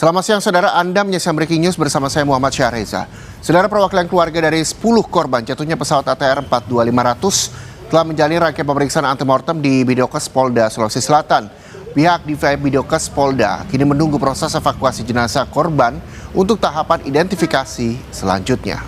Selamat siang saudara, Anda menyaksikan Breaking News bersama saya Muhammad Syahreza. Saudara, perwakilan keluarga dari 10 korban jatuhnya pesawat ATR 42500 telah menjalani rangkaian pemeriksaan antemortem di Bidokes Polda, Sulawesi Selatan. Pihak di Bidokes Polda kini menunggu proses evakuasi jenazah korban untuk tahapan identifikasi selanjutnya.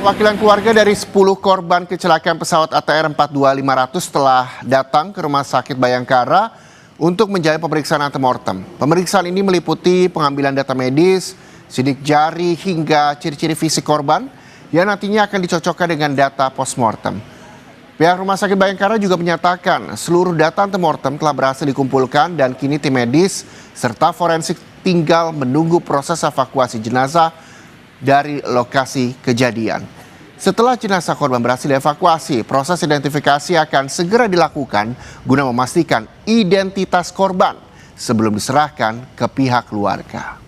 Wakilan keluarga dari 10 korban kecelakaan pesawat ATR 42500 telah datang ke Rumah Sakit Bayangkara untuk menjalani pemeriksaan antemortem. Pemeriksaan ini meliputi pengambilan data medis, sidik jari hingga ciri-ciri fisik korban yang nantinya akan dicocokkan dengan data postmortem. Pihak Rumah Sakit Bayangkara juga menyatakan seluruh data antemortem telah berhasil dikumpulkan dan kini tim medis serta forensik tinggal menunggu proses evakuasi jenazah dari lokasi kejadian. Setelah jenazah korban berhasil dievakuasi, proses identifikasi akan segera dilakukan guna memastikan identitas korban sebelum diserahkan ke pihak keluarga.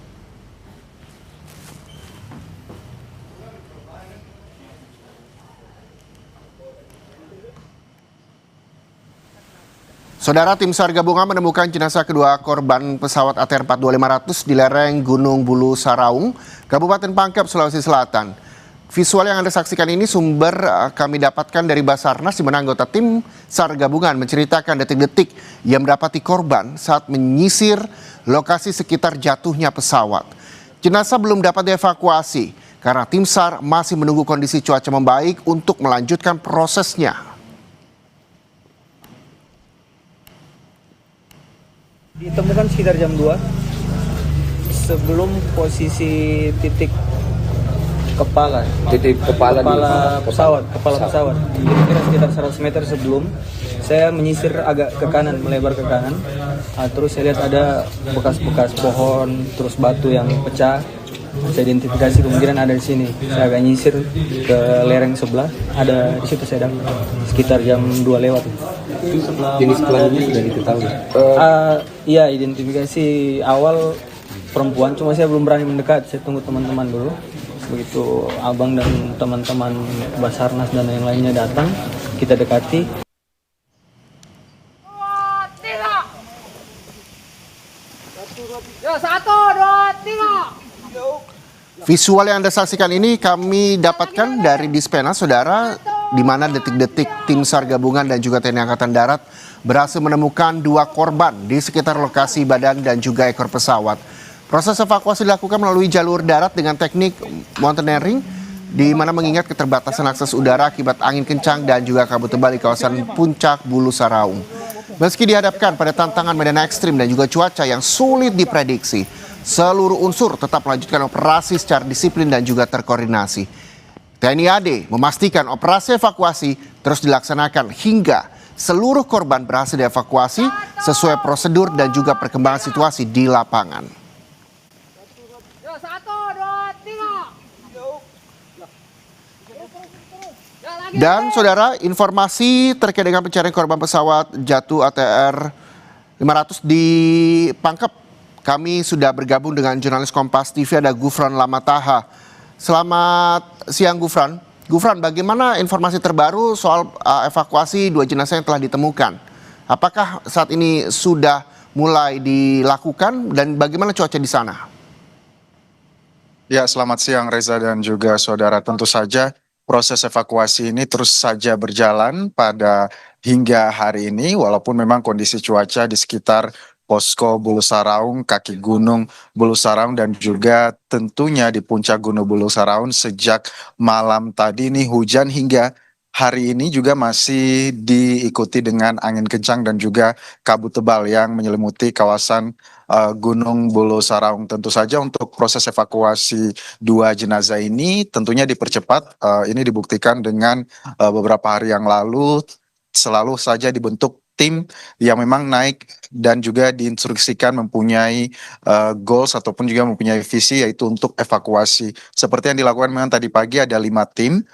Saudara, tim SAR gabungan menemukan jenazah kedua korban pesawat ATR 42500 di lereng Gunung Bulu Saraung, Kabupaten Pangkep, Sulawesi Selatan. Visual yang Anda saksikan ini sumber kami dapatkan dari Basarnas, di mana anggota tim SAR gabungan menceritakan detik-detik yang mendapati korban saat menyisir lokasi sekitar jatuhnya pesawat. Jenazah belum dapat dievakuasi karena tim SAR masih menunggu kondisi cuaca membaik untuk melanjutkan prosesnya. Ditemukan sekitar jam 2 sebelum posisi titik kepala pesawat. Kira-kira sekitar 100 meter sebelum saya menyisir agak ke kanan, melebar ke kanan. Terus saya lihat ada bekas-bekas pohon, terus batu yang pecah. Saya identifikasi kemungkinan ada di sini. Saya agak nyisir ke lereng sebelah, ada di situ saya dapat sekitar jam 2 lewat. Jenis kelaminnya sudah diketahui? Iya, identifikasi awal perempuan, cuma saya belum berani mendekat. Saya tunggu teman-teman dulu. Begitu abang dan teman-teman Basarnas dan yang lainnya datang, kita dekati. Visual yang Anda saksikan ini kami dapatkan dari Dispenas, saudara, di mana detik-detik tim SAR gabungan dan juga TNI Angkatan Darat berhasil menemukan 2 korban di sekitar lokasi badan dan juga ekor pesawat. Proses evakuasi dilakukan melalui jalur darat dengan teknik mountaineering, di mana mengingat keterbatasan akses udara akibat angin kencang dan juga kabut tebal di kawasan Puncak Bulu Saraung. Meski dihadapkan pada tantangan medan ekstrim dan juga cuaca yang sulit diprediksi, seluruh unsur tetap melanjutkan operasi secara disiplin dan juga terkoordinasi. TNI AD memastikan operasi evakuasi terus dilaksanakan hingga seluruh korban berhasil dievakuasi sesuai prosedur dan juga perkembangan situasi di lapangan. Dan saudara, informasi terkait dengan pencarian korban pesawat jatuh ATR 500 di Pangkep, kami sudah bergabung dengan jurnalis Kompas TV, ada Gufron Lamataha. Selamat siang Gufron. Gufron, bagaimana informasi terbaru soal evakuasi 2 jenazah yang telah ditemukan? Apakah saat ini sudah mulai dilakukan dan bagaimana cuaca di sana? Ya, selamat siang Reza dan juga saudara. Tentu saja proses evakuasi ini terus saja berjalan pada hingga hari ini, walaupun memang kondisi cuaca di sekitar posko Bulu Saraung, kaki gunung Bulu Saraung, dan juga tentunya di puncak Gunung Bulu Saraung sejak malam tadi ini hujan hingga hari ini juga masih diikuti dengan angin kencang dan juga kabut tebal yang menyelimuti kawasan Gunung Bulu Saraung. Tentu saja untuk proses evakuasi 2 jenazah ini tentunya dipercepat. Ini dibuktikan dengan beberapa hari yang lalu selalu saja dibentuk tim yang memang naik dan juga diinstruksikan mempunyai goals ataupun juga mempunyai visi, yaitu untuk evakuasi. Seperti yang dilakukan memang tadi pagi ada 5 tim.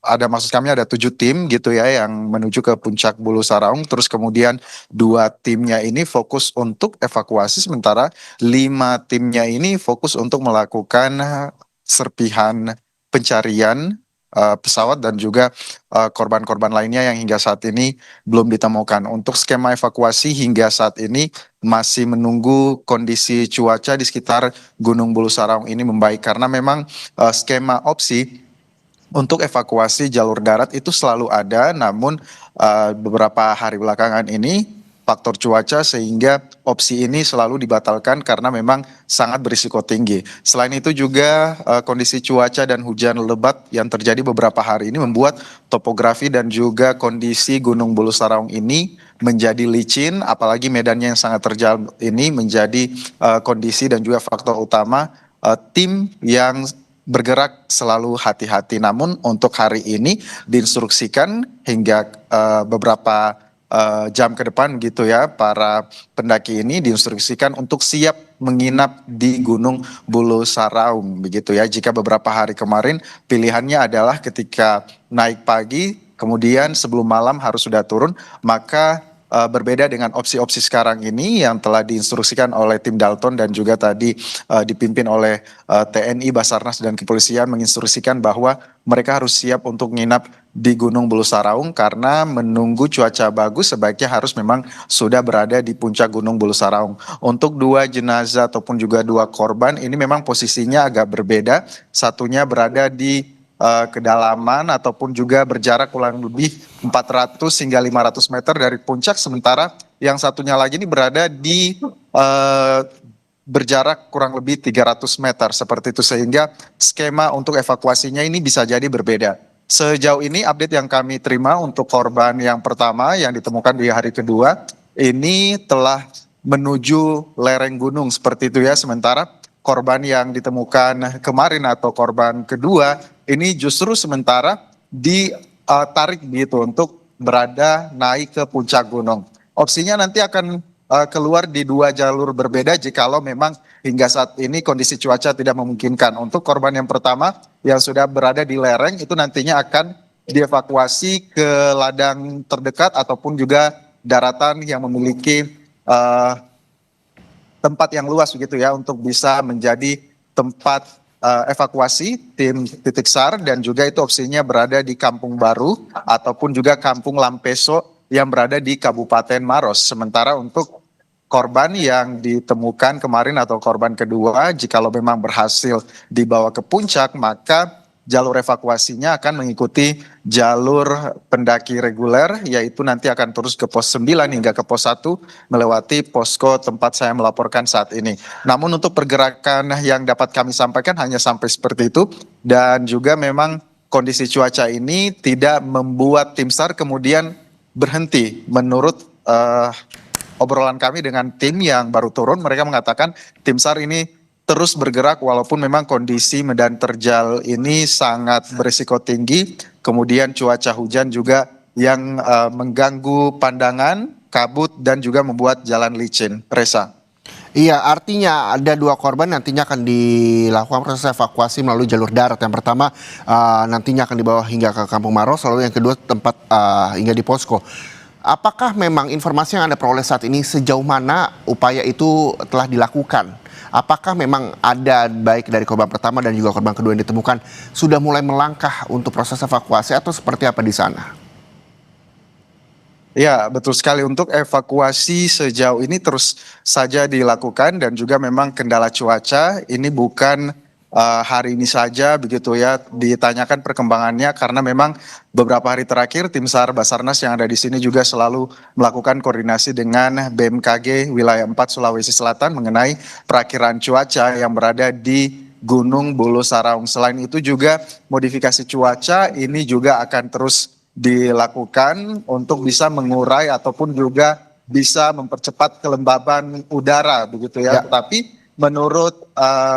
Maksud kami ada 7 tim gitu ya yang menuju ke puncak Bulu Saraung, terus kemudian 2 timnya ini fokus untuk evakuasi, sementara 5 timnya ini fokus untuk melakukan serpihan pencarian pesawat dan juga korban-korban lainnya yang hingga saat ini belum ditemukan. Untuk skema evakuasi hingga saat ini masih menunggu kondisi cuaca di sekitar Gunung Bulu Saraung ini membaik, karena memang skema opsi untuk evakuasi jalur darat itu selalu ada, namun beberapa hari belakangan ini faktor cuaca sehingga opsi ini selalu dibatalkan karena memang sangat berisiko tinggi. Selain itu juga kondisi cuaca dan hujan lebat yang terjadi beberapa hari ini membuat topografi dan juga kondisi Gunung Bulu Saraung ini menjadi licin, apalagi medannya yang sangat terjal ini menjadi kondisi dan juga faktor utama tim yang bergerak selalu hati-hati. Namun untuk hari ini diinstruksikan hingga beberapa jam ke depan gitu ya, para pendaki ini diinstruksikan untuk siap menginap di Gunung Bulu Saraung begitu ya. Jika beberapa hari kemarin pilihannya adalah ketika naik pagi kemudian sebelum malam harus sudah turun, maka berbeda dengan opsi-opsi sekarang ini yang telah diinstruksikan oleh tim Dalton dan juga tadi dipimpin oleh TNI, Basarnas dan kepolisian menginstruksikan bahwa mereka harus siap untuk nginap di Gunung Bulu Saraung karena menunggu cuaca bagus sebaiknya harus memang sudah berada di puncak Gunung Bulu Saraung. Untuk dua jenazah ataupun juga dua korban ini memang posisinya agak berbeda, satunya berada di kedalaman ataupun juga berjarak kurang lebih 400 hingga 500 meter dari puncak, sementara yang satunya lagi ini berada di berjarak kurang lebih 300 meter seperti itu, sehingga skema untuk evakuasinya ini bisa jadi berbeda. Sejauh ini update yang kami terima untuk korban yang pertama yang ditemukan di hari kedua ini telah menuju lereng gunung seperti itu ya, sementara korban yang ditemukan kemarin atau korban kedua ini justru sementara ditarik gitu untuk berada naik ke puncak gunung. Opsinya nanti akan keluar di dua jalur berbeda jikalau memang hingga saat ini kondisi cuaca tidak memungkinkan. Untuk korban yang pertama yang sudah berada di lereng itu nantinya akan dievakuasi ke ladang terdekat ataupun juga daratan yang memiliki tempat yang luas begitu ya untuk bisa menjadi tempat evakuasi tim titik SAR, dan juga itu opsinya berada di Kampung Baru ataupun juga Kampung Lampeso yang berada di Kabupaten Maros. Sementara untuk korban yang ditemukan kemarin atau korban kedua, jikalau memang berhasil dibawa ke puncak, maka jalur evakuasinya akan mengikuti jalur pendaki reguler, yaitu nanti akan terus ke pos 9 hingga ke pos 1 melewati posko tempat saya melaporkan saat ini. Namun untuk pergerakan yang dapat kami sampaikan hanya sampai seperti itu, dan juga memang kondisi cuaca ini tidak membuat tim SAR kemudian berhenti. Menurut obrolan kami dengan tim yang baru turun, mereka mengatakan tim SAR ini terus bergerak walaupun memang kondisi medan terjal ini sangat berisiko tinggi, kemudian cuaca hujan juga yang mengganggu pandangan, kabut dan juga membuat jalan licin. Reza. Iya, artinya ada dua korban nantinya akan dilakukan proses evakuasi melalui jalur darat. Yang pertama nantinya akan dibawa hingga ke Kampung Maros, lalu yang kedua tempat hingga di posko. Apakah memang informasi yang Anda peroleh saat ini sejauh mana upaya itu telah dilakukan? Apakah memang ada baik dari korban pertama dan juga korban kedua yang ditemukan sudah mulai melangkah untuk proses evakuasi atau seperti apa di sana? Ya, betul sekali. Untuk evakuasi sejauh ini terus saja dilakukan dan juga memang kendala cuaca ini bukan hari ini saja begitu ya, ditanyakan perkembangannya karena memang beberapa hari terakhir tim SAR Basarnas yang ada di sini juga selalu melakukan koordinasi dengan BMKG wilayah 4 Sulawesi Selatan mengenai perakiraan cuaca yang berada di Gunung Bulu Saraung. Selain itu juga modifikasi cuaca ini juga akan terus dilakukan untuk bisa mengurai ataupun juga bisa mempercepat kelembaban udara begitu ya. Tetapi menurut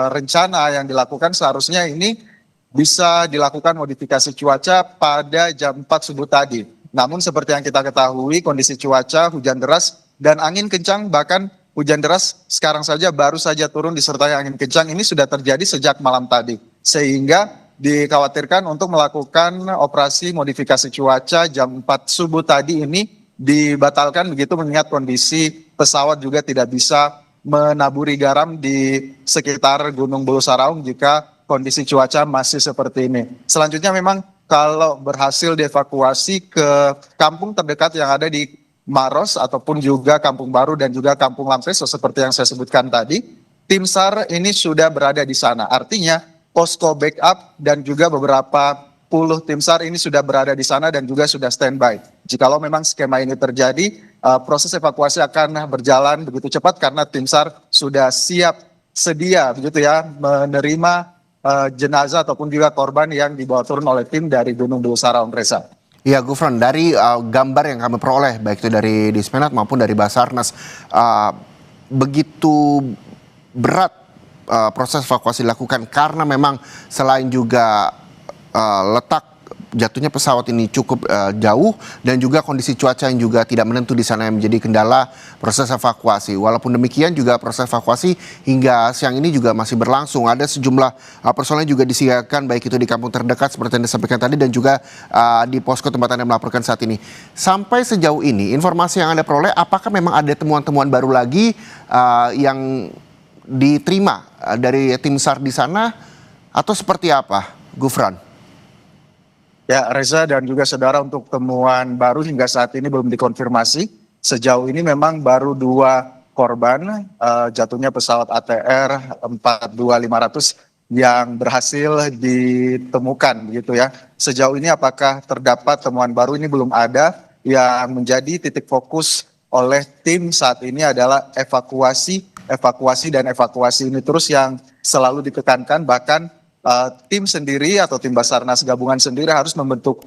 rencana yang dilakukan seharusnya ini bisa dilakukan modifikasi cuaca pada jam 4 subuh tadi. Namun seperti yang kita ketahui kondisi cuaca hujan deras dan angin kencang, bahkan hujan deras sekarang saja baru saja turun disertai angin kencang ini sudah terjadi sejak malam tadi. Sehingga dikhawatirkan untuk melakukan operasi modifikasi cuaca jam 4 subuh tadi ini dibatalkan begitu mengingat kondisi pesawat juga tidak bisa menaburi garam di sekitar Gunung Bulu Saraung jika kondisi cuaca masih seperti ini. Selanjutnya memang kalau berhasil dievakuasi ke kampung terdekat yang ada di Maros ataupun juga Kampung Baru dan juga Kampung Lampeso seperti yang saya sebutkan tadi, tim SAR ini sudah berada di sana. Artinya posko backup dan juga beberapa puluh tim SAR ini sudah berada di sana dan juga sudah standby. Jikalau memang skema ini terjadi, proses evakuasi akan berjalan begitu cepat karena tim SAR sudah siap sedia begitu ya menerima jenazah ataupun juga korban yang dibawa turun oleh tim dari Gunung Bulu Saraung, Reza. Iya, Gufron, dari gambar yang kami peroleh, baik itu dari Dispenat maupun dari Basarnas, begitu berat proses evakuasi dilakukan karena memang selain juga letak jatuhnya pesawat ini cukup jauh dan juga kondisi cuaca yang juga tidak menentu di sana yang menjadi kendala proses evakuasi. Walaupun demikian juga proses evakuasi hingga siang ini juga masih berlangsung. Ada sejumlah personel juga disiagakan baik itu di kampung terdekat seperti yang disampaikan tadi dan juga di posko tempat Anda melaporkan saat ini. Sampai sejauh ini informasi yang Anda peroleh, apakah memang ada temuan-temuan baru lagi yang diterima dari tim SAR di sana atau seperti apa, Gufron? Ya, Reza dan juga saudara, untuk temuan baru hingga saat ini belum dikonfirmasi. Sejauh ini memang baru 2 korban jatuhnya pesawat ATR 42500 yang berhasil ditemukan begitu ya. Sejauh ini apakah terdapat temuan baru ini belum ada. Yang menjadi titik fokus oleh tim saat ini adalah evakuasi ini terus yang selalu ditekankan. Bahkan tim sendiri atau tim Basarnas gabungan sendiri harus membentuk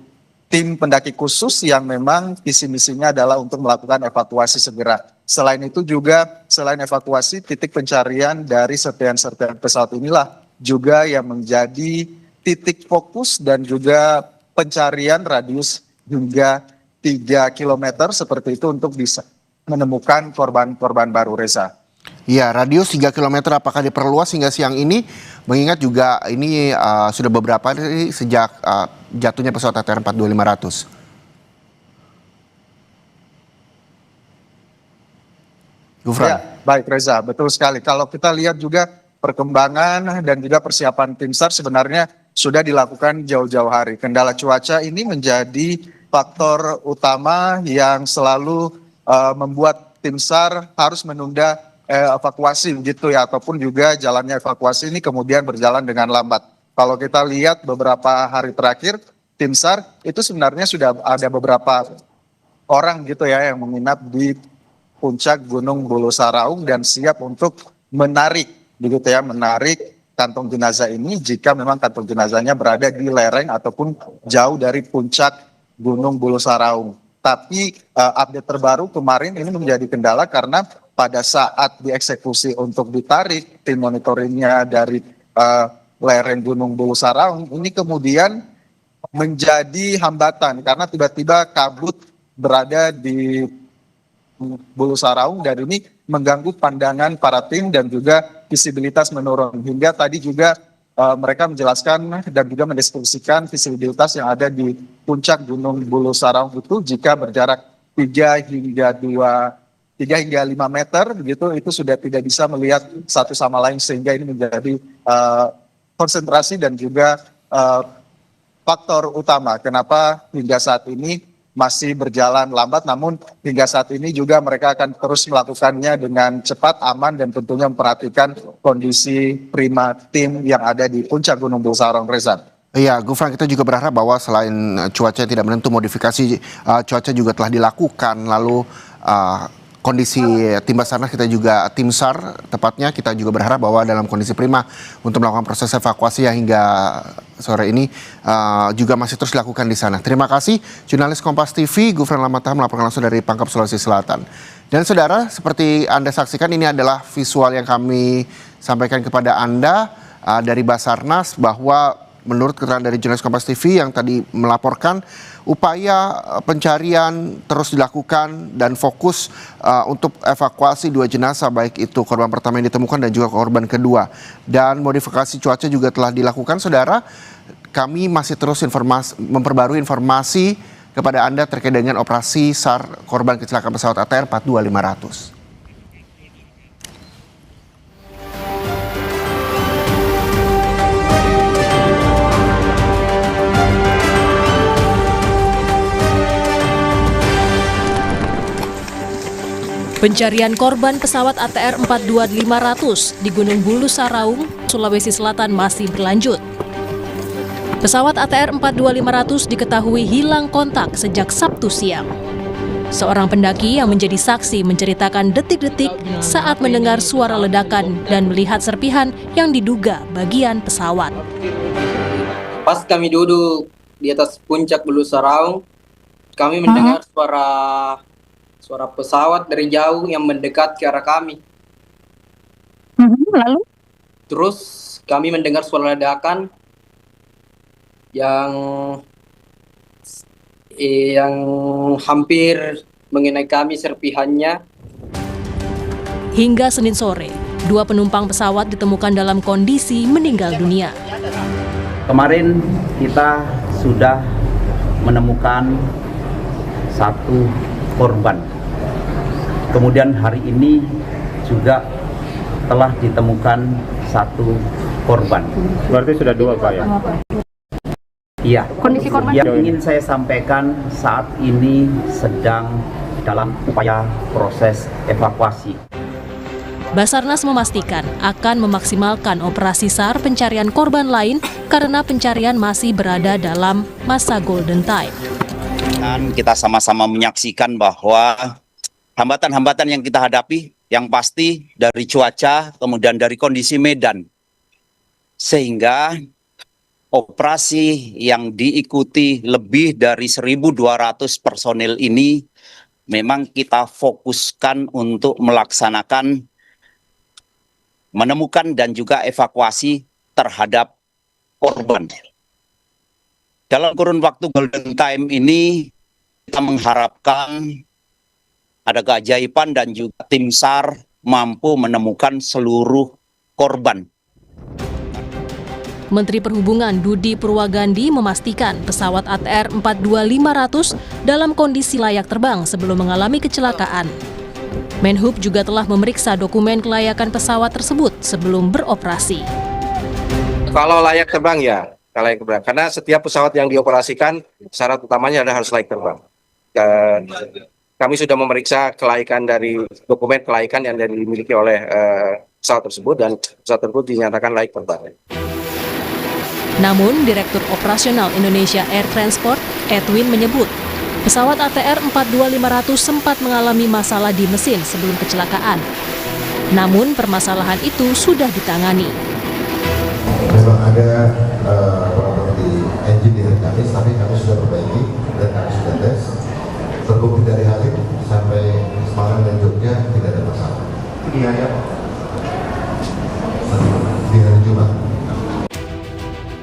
tim pendaki khusus yang memang visi misinya adalah untuk melakukan evakuasi segera. Selain itu juga, selain evakuasi, titik pencarian dari serpihan-serpihan pesawat inilah juga yang menjadi titik fokus dan juga pencarian radius hingga 3 km seperti itu untuk bisa menemukan korban-korban baru, Reza. Ya, radius 3 km apakah diperluas hingga siang ini? Mengingat juga ini sudah beberapa hari sejak jatuhnya pesawat ATR 42500. Gufron. Ya, baik Reza, betul sekali. Kalau kita lihat juga perkembangan dan juga persiapan tim SAR sebenarnya sudah dilakukan jauh-jauh hari. Kendala cuaca ini menjadi faktor utama yang selalu membuat tim SAR harus menunda evakuasi begitu ya, ataupun juga jalannya evakuasi ini kemudian berjalan dengan lambat. Kalau kita lihat beberapa hari terakhir, tim SAR itu sebenarnya sudah ada beberapa orang gitu ya yang menginap di puncak Gunung Bulu Saraung dan siap untuk menarik begitu ya, menarik kantong jenazah ini jika memang kantong jenazahnya berada di lereng ataupun jauh dari puncak Gunung Bulu Saraung. Tapi update terbaru kemarin ini menjadi kendala karena pada saat dieksekusi untuk ditarik tim monitoringnya dari lereng Gunung Bulu Saraung ini kemudian menjadi hambatan karena tiba-tiba kabut berada di Bulu Saraung dan ini mengganggu pandangan para tim dan juga visibilitas menurun. Hingga tadi juga mereka menjelaskan dan juga mendeskripsikan visibilitas yang ada di puncak Gunung Bulu Saraung itu jika berjarak 3 hingga 5 meter begitu itu sudah tidak bisa melihat satu sama lain sehingga ini menjadi konsentrasi dan juga faktor utama kenapa hingga saat ini masih berjalan lambat, namun hingga saat ini juga mereka akan terus melakukannya dengan cepat, aman dan tentunya memperhatikan kondisi prima tim yang ada di puncak Gunung Bulu Saraung, Reza. Iya, Gufron, kita juga berharap bahwa selain cuaca yang tidak menentu, modifikasi cuaca juga telah dilakukan. Lalu kondisi tim Basarnas kita juga tim SAR tepatnya kita juga berharap bahwa dalam kondisi prima untuk melakukan proses evakuasi ya hingga sore ini juga masih terus dilakukan di sana. Terima kasih jurnalis Kompas TV Gufron Lamatah melaporkan langsung dari Pangkep, Sulawesi Selatan. Dan saudara, seperti Anda saksikan ini adalah visual yang kami sampaikan kepada Anda dari Basarnas bahwa menurut keterangan dari jurnalis Kompas TV yang tadi melaporkan, upaya pencarian terus dilakukan dan fokus untuk evakuasi 2 jenazah, baik itu korban pertama yang ditemukan dan juga korban kedua. Dan modifikasi cuaca juga telah dilakukan, saudara. Kami masih terus memperbarui informasi kepada Anda terkait dengan operasi SAR korban kecelakaan pesawat ATR 42500. Pencarian korban pesawat ATR 42500 di Gunung Bulu Saraung, Sulawesi Selatan masih berlanjut. Pesawat ATR 42500 diketahui hilang kontak sejak Sabtu siang. Seorang pendaki yang menjadi saksi menceritakan detik-detik saat mendengar suara ledakan dan melihat serpihan yang diduga bagian pesawat. Pas kami duduk di atas puncak Bulu Saraung, kami mendengar suara pesawat dari jauh yang mendekat ke arah kami. Lalu? Terus kami mendengar suara ledakan yang hampir mengenai kami serpihannya. Hingga Senin sore, 2 penumpang pesawat ditemukan dalam kondisi meninggal dunia. Kemarin kita sudah menemukan 1 korban. Kemudian hari ini juga telah ditemukan 1 korban. Berarti sudah 2 Pak ya? Iya. Kondisi korban? Yang ingin saya sampaikan saat ini sedang dalam upaya proses evakuasi. Basarnas memastikan akan memaksimalkan operasi SAR pencarian korban lain karena pencarian masih berada dalam masa golden time. Dan kita sama-sama menyaksikan bahwa hambatan-hambatan yang kita hadapi yang pasti dari cuaca, kemudian dari kondisi medan. Sehingga operasi yang diikuti lebih dari 1.200 personil ini memang kita fokuskan untuk melaksanakan, menemukan dan juga evakuasi terhadap korban. Dalam kurun waktu golden time ini kita mengharapkan ada keajaiban dan juga tim SAR mampu menemukan seluruh korban. Menteri Perhubungan Dudi Purwagandi memastikan pesawat ATR 42500 dalam kondisi layak terbang sebelum mengalami kecelakaan. Menhub juga telah memeriksa dokumen kelayakan pesawat tersebut sebelum beroperasi. Kalau layak terbang ya, layak terbang. Karena setiap pesawat yang dioperasikan syarat utamanya adalah harus layak terbang. Kami sudah memeriksa kelaikan dari dokumen kelaikan yang dimiliki oleh pesawat tersebut dan pesawat tersebut dinyatakan layak terbang. Namun, Direktur Operasional Indonesia Air Transport, Edwin menyebut, pesawat ATR 42500 sempat mengalami masalah di mesin sebelum kecelakaan. Namun, permasalahan itu sudah ditangani. Memang ada problem di engine di kami, tapi kami sudah perbaiki dan kami sudah tes. Terbukti dari hal itu sampai Semarang dan Jogja tidak ada masalah. Di hari Jumat.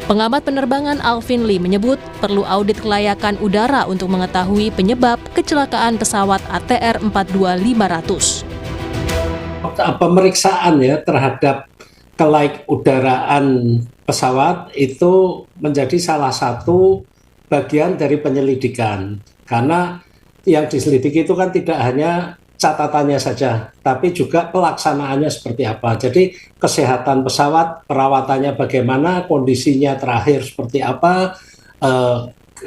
Pengamat penerbangan Alvin Lee menyebut perlu audit kelayakan udara untuk mengetahui penyebab kecelakaan pesawat ATR 42500. Pemeriksaan ya terhadap kelayak udaraan pesawat itu menjadi salah satu bagian dari penyelidikan. Karena yang diselidiki itu kan tidak hanya catatannya saja, tapi juga pelaksanaannya seperti apa. Jadi kesehatan pesawat, perawatannya bagaimana, kondisinya terakhir seperti apa,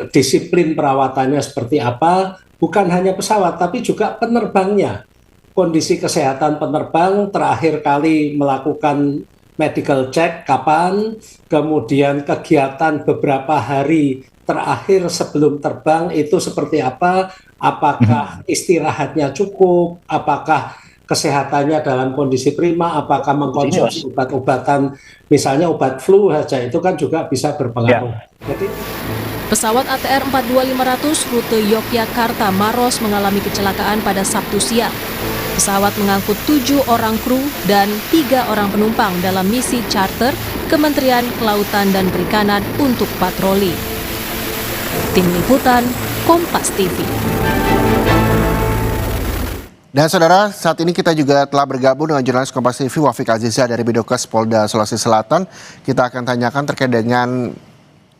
disiplin perawatannya seperti apa, bukan hanya pesawat, tapi juga penerbangnya. Kondisi kesehatan penerbang terakhir kali melakukan medical check kapan, kemudian kegiatan beberapa hari terakhir sebelum terbang itu seperti apa, apakah istirahatnya cukup, apakah kesehatannya dalam kondisi prima, apakah mengkonsumsi obat-obatan, misalnya obat flu saja, itu kan juga bisa berpengaruh. Jadi, pesawat ATR 42500 rute Yogyakarta Maros mengalami kecelakaan pada Sabtu siang. Pesawat mengangkut 7 orang kru dan 3 orang penumpang dalam misi charter Kementerian Kelautan dan Perikanan untuk patroli. Tim Liputan, Kompas TV. Dan saudara, saat ini kita juga telah bergabung dengan jurnalis Kompas TV Wafik Aziza dari Bidokes Polda Sulawesi Selatan. Kita akan tanyakan terkait dengan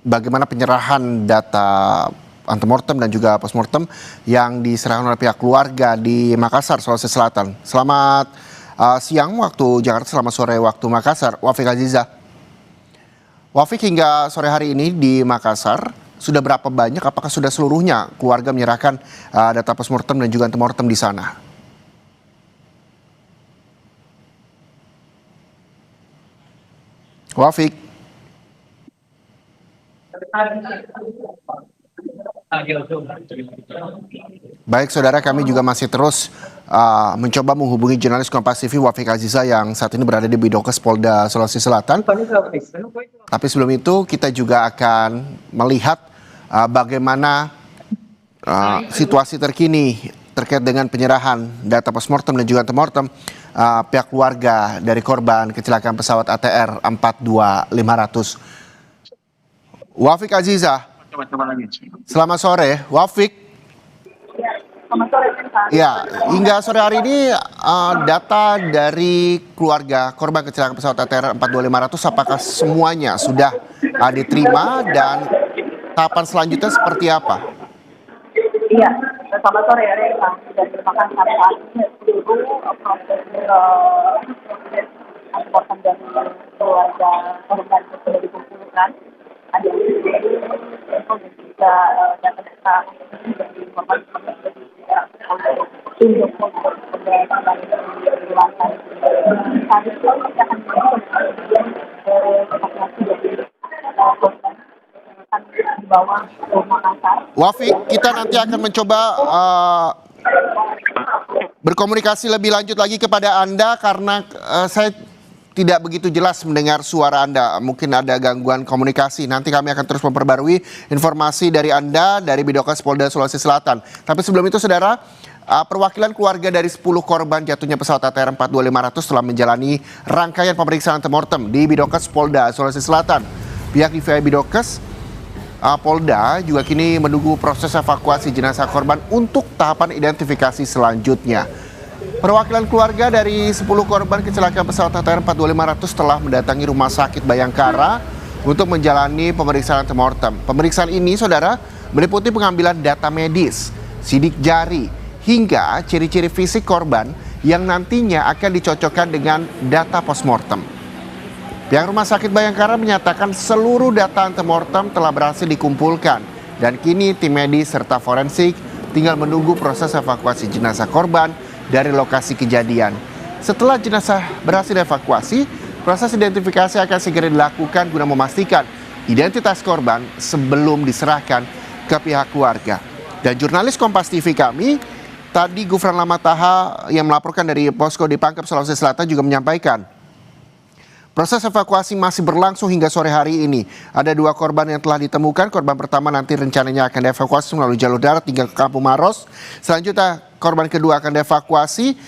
bagaimana penyerahan data antemortem dan juga postmortem yang diserahkan oleh pihak keluarga di Makassar, Sulawesi Selatan. Selamat siang waktu Jakarta, selamat sore waktu Makassar, Wafik Aziza. Wafik, hingga sore hari ini di Makassar, sudah berapa banyak, apakah sudah seluruhnya keluarga menyerahkan data postmortem dan juga antemortem di sana? Wafik. Baik saudara, kami juga masih terus mencoba menghubungi jurnalis Kompas TV Wafik Aziza yang saat ini berada di Bidokes Polda Sulawesi Selatan. Tapi sebelum itu kita juga akan melihat bagaimana situasi terkini terkait dengan penyerahan data postmortem dan juga antemortem pihak keluarga dari korban kecelakaan pesawat ATR 42500. Wafik Aziza, selamat sore, Wafik. Ya, hingga sore hari ini data dari keluarga korban kecelakaan pesawat ATR 42500 apakah semuanya sudah diterima dan tahapan selanjutnya seperti apa? Iya, selamat sore ya Reza. Dan terima kasih sampai saat ini seluruh proses antemortem dari keluarga korban sudah dikumpulkan. Ada yang info dan juga data-data dari korban sudah tunjuk pada lantai. Saat itu kita akan melakukan evakuasi dari korban di bawah Makassar. Wafik, kita nanti akan mencoba berkomunikasi lebih lanjut lagi kepada Anda karena saya tidak begitu jelas mendengar suara Anda. Mungkin ada gangguan komunikasi. Nanti kami akan terus memperbarui informasi dari Anda dari Bidokes Polda Sulawesi Selatan. Tapi sebelum itu saudara, perwakilan keluarga dari 10 korban jatuhnya pesawat ATR 42500 telah menjalani rangkaian pemeriksaan antemortem di Bidokes Polda Sulawesi Selatan. Pihak DVI Bidokes Polda juga kini menunggu proses evakuasi jenazah korban untuk tahapan identifikasi selanjutnya. Perwakilan keluarga dari 10 korban kecelakaan pesawat ATR 42500 telah mendatangi Rumah Sakit Bayangkara untuk menjalani pemeriksaan antemortem. Pemeriksaan ini, saudara, meliputi pengambilan data medis, sidik jari, hingga ciri-ciri fisik korban yang nantinya akan dicocokkan dengan data postmortem. Pihak Rumah Sakit Bayangkara menyatakan seluruh data antemortem telah berhasil dikumpulkan dan kini tim medis serta forensik tinggal menunggu proses evakuasi jenazah korban dari lokasi kejadian. Setelah jenazah berhasil dievakuasi, proses identifikasi akan segera dilakukan guna memastikan identitas korban sebelum diserahkan ke pihak keluarga. Dan jurnalis Kompas TV kami, tadi Gufran Lamataha yang melaporkan dari posko di Pangkep, Sulawesi Selatan juga menyampaikan proses evakuasi masih berlangsung hingga sore hari ini. Ada 2 korban yang telah ditemukan. Korban pertama nanti rencananya akan dievakuasi melalui jalur darat hingga ke Kampung Maros. Selanjutnya korban kedua akan dievakuasi.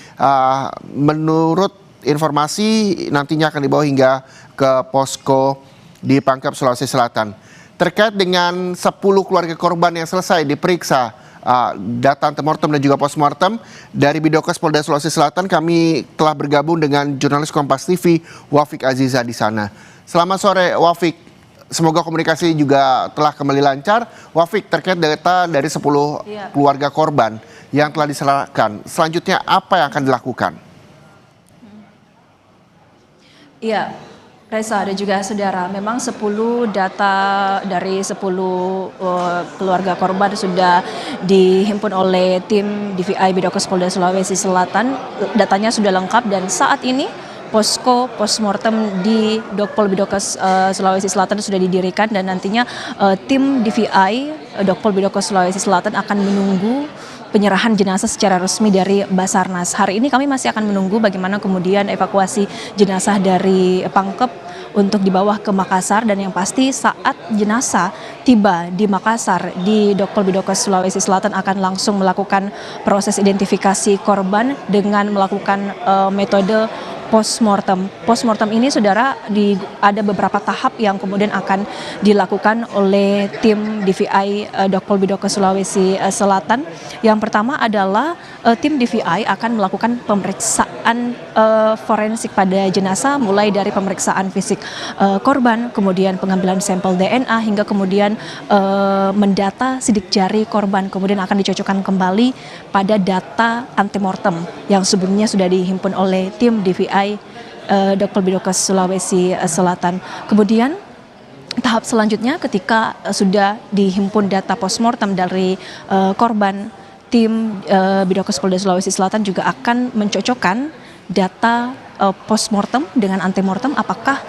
Menurut informasi nantinya akan dibawa hingga ke posko di Pangkep, Sulawesi Selatan. Terkait dengan 10 keluarga korban yang selesai diperiksa data antemortem dan juga postmortem dari Bidokes Polda Sulawesi Selatan, kami telah bergabung dengan jurnalis Kompas TV Wafik Aziza di sana. Selamat sore Wafik, semoga komunikasi juga telah kembali lancar. Wafik, terkait data dari 10 keluarga korban yang telah diserahkan, selanjutnya apa yang akan dilakukan? Iya, Reza dan juga saudara, memang 10 data dari 10 keluarga korban sudah dihimpun oleh tim DVI Bidokes Polda Sulawesi Selatan. Datanya sudah lengkap dan saat ini posko postmortem di Dokpol Bidokes Sulawesi Selatan sudah didirikan dan nantinya tim DVI Dokpol Bidokes Sulawesi Selatan akan menunggu penyerahan jenazah secara resmi dari Basarnas. Hari ini kami masih akan menunggu bagaimana kemudian evakuasi jenazah dari Pangkep untuk dibawa ke Makassar, dan yang pasti saat jenazah tiba di Makassar di Dokpol Bidokes Sulawesi Selatan akan langsung melakukan proses identifikasi korban dengan melakukan metode postmortem. Postmortem ini saudara ada beberapa tahap yang kemudian akan dilakukan oleh tim DVI Dokpol Bidokes Sulawesi Selatan. Yang pertama adalah tim DVI akan melakukan pemeriksaan forensik pada jenazah, mulai dari pemeriksaan fisik korban, kemudian pengambilan sampel DNA, hingga kemudian mendata sidik jari korban, kemudian akan dicocokkan kembali pada data antemortem yang sebelumnya sudah dihimpun oleh tim DVI Dokpol Bidokes Sulawesi Selatan. Kemudian tahap selanjutnya ketika sudah dihimpun data postmortem dari korban, tim Bidokes Polda Sulawesi Selatan juga akan mencocokkan data postmortem dengan antemortem apakah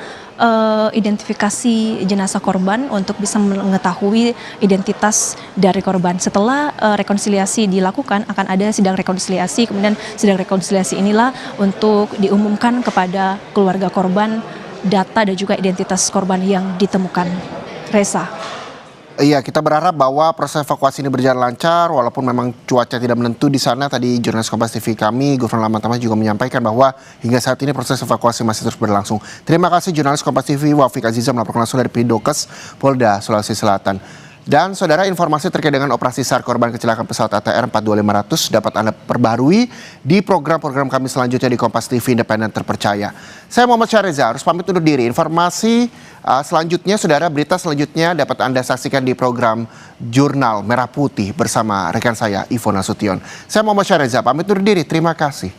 identifikasi jenazah korban untuk bisa mengetahui identitas dari korban. Setelah rekonsiliasi dilakukan, akan ada sidang rekonsiliasi, kemudian sidang rekonsiliasi inilah untuk diumumkan kepada keluarga korban data dan juga identitas korban yang ditemukan. Reza. Iya, kita berharap bahwa proses evakuasi ini berjalan lancar walaupun memang cuaca tidak menentu di sana. Tadi jurnalis Kompas TV kami, Gufron Lamantamas juga menyampaikan bahwa hingga saat ini proses evakuasi masih terus berlangsung. Terima kasih jurnalis Kompas TV Wafiq Aziza melaporkan langsung dari Pidokes, Polda Sulawesi Selatan. Dan saudara, informasi terkait dengan operasi SAR korban kecelakaan pesawat ATR 42500 dapat Anda perbarui di program-program kami selanjutnya di Kompas TV Independen Terpercaya. Saya Muhammad Syareza harus pamit undur diri. Informasi selanjutnya, saudara, berita selanjutnya dapat Anda saksikan di program Jurnal Merah Putih bersama rekan saya Ivo Nasution. Saya Muhammad Syareza pamit undur diri. Terima kasih.